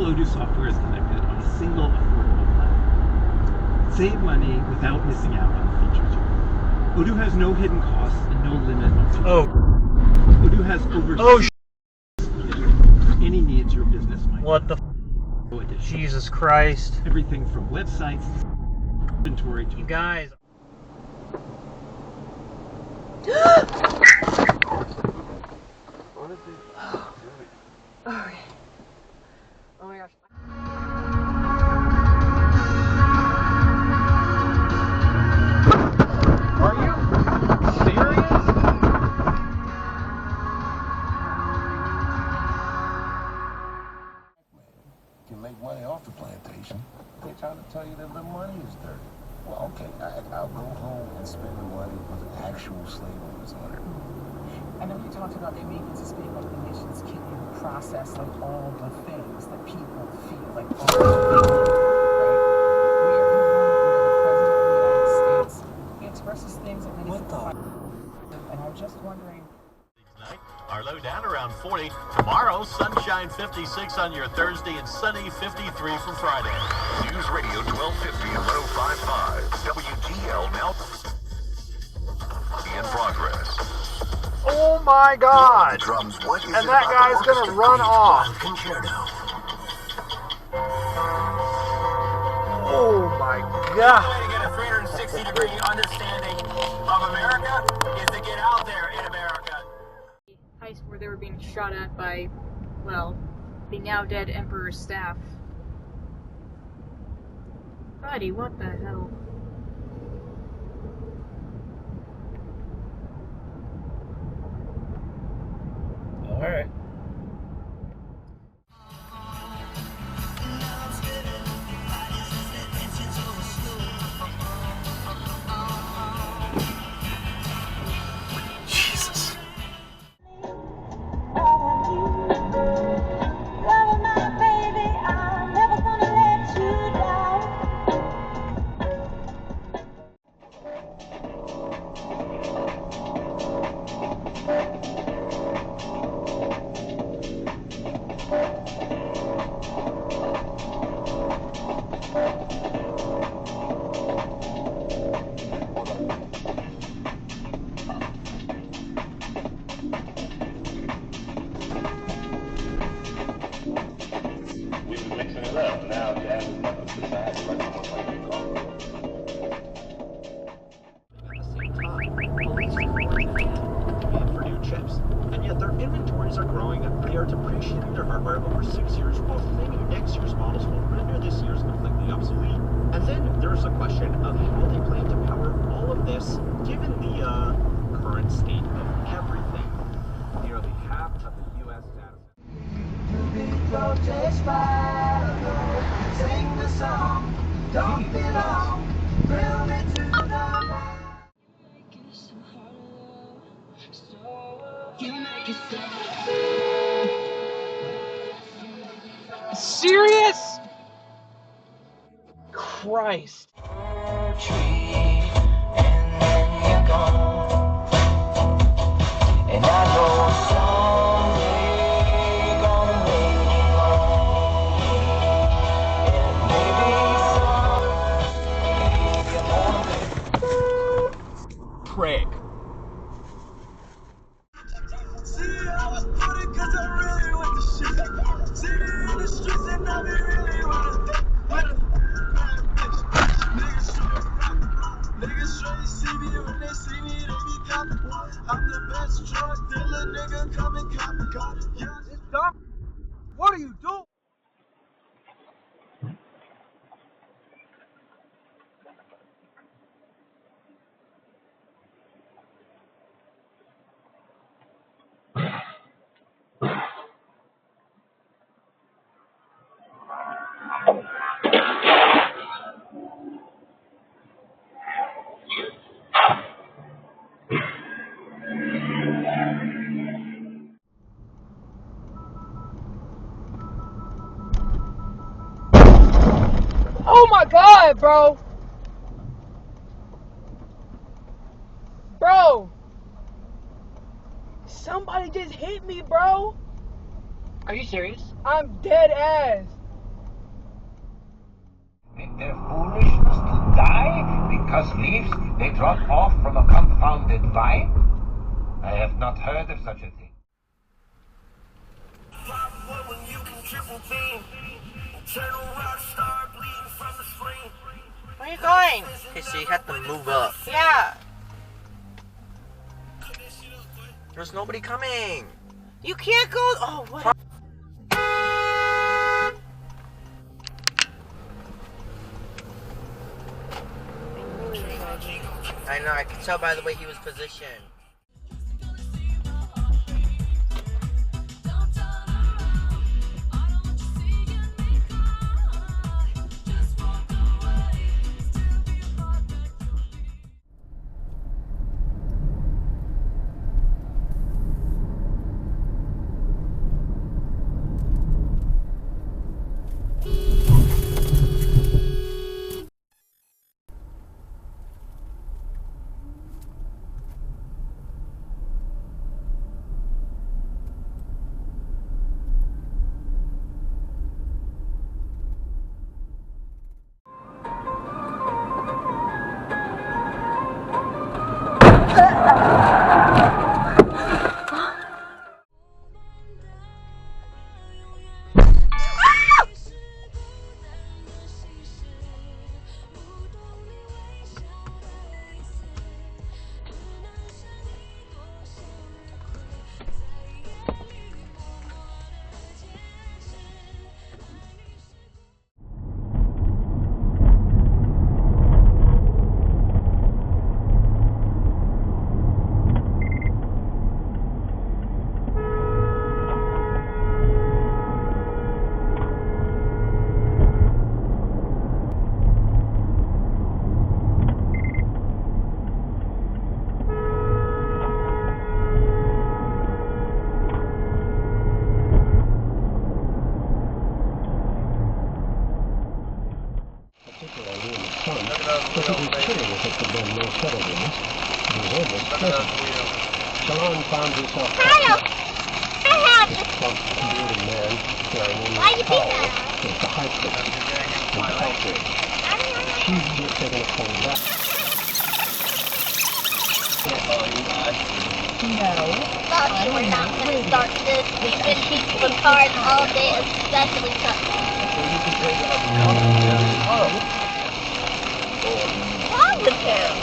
all Odoo software is connected on a single affordable platform. Save money without missing out on the features you want. Odoo has no hidden costs and no limit on features. Odoo has over any needs your business might have. What the Jesus Christ. Everything from websites, inventory to... You guys. What is it? Okay. Oh my gosh. Are you serious? Can make money off the plantation. They're trying to tell you that the money is dirty. Well, okay, I'll go home and spend the money with an actual slave owner's on it. I know you talked about there being anticipated like the missions can process like all the things that people feel, like all the feelings, right? We are in a moment where the President of the United States, he expresses things that many people find. And I'm just wondering. Tonight, our low down around 40. Tomorrow, sunshine 56 on your Thursday and sunny 53 for Friday. News Radio 1250 and 1055. WGL now in progress. Oh my God! Drums, what is And that guy's gonna run off. Oh my God! The way to get a 360-degree understanding of America is to get out there in America. Heist where they were being shot at by, well, the now dead Emperor's staff. Buddy, what the hell? Alright. Jesus. We've been mixing it up. Now jazz is left to the side. Like almost like you call it. For new chips, and yet their inventories are growing. They are depreciating their hardware over 6 years while claiming next year's models will render this year's completely obsolete. And then there's a question of how they plan to power all of this given the current state of everything. Nearly half of the U.S. data. Sing the song, don't be long, thrill me to the Serious? Christ. and I know someday gonna make it home. And maybe Craig. see, I was putting 'cause I really want the shit. See, in the streets and I be really with it. Niggas straight see me when they see me, they be copping. I'm the best drug dealer, nigga, come and cop. Yeah, It's dumb. What are you doing? Oh my God, bro! Bro! Somebody just hit me, bro! Are you serious? I'm dead ass. their foolishness to die because leaves they drop off from a confounded vine? I have not heard of such a thing. Where are you going? Okay, so you have to move up. Yeah. There's nobody coming. You can't go. Oh, what? I know, I could tell by the way he was positioned. Shalon found himself Why you do that? It's the high pitch. She's just taking a cold bath. No. Well, we're not going to start this. We've been people apart all day, especially What's wrong with him?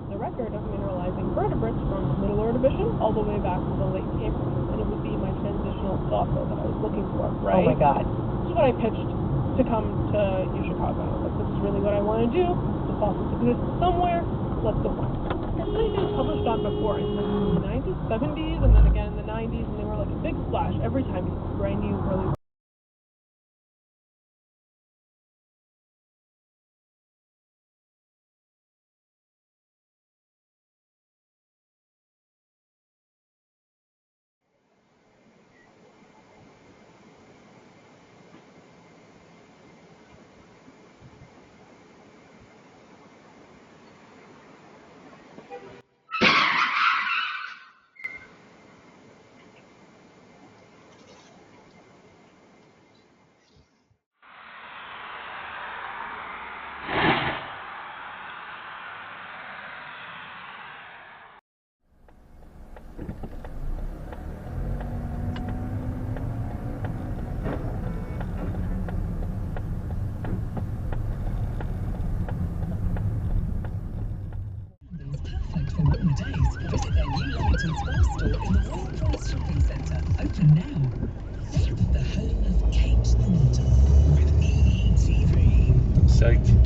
The record of mineralizing vertebrates from Middle Ordovician all the way back to the late Cambrian, and it would be my transitional fossil that I was looking for, right? Oh my God. This is what I pitched to come to Chicago. I was like, this is really what I want to do. The fossils exist somewhere. Let's go find them. This thing been published on before in the 90s, 70s, and then again in the 90s, and they were like a big splash every time because it's brand new, really. Psyched.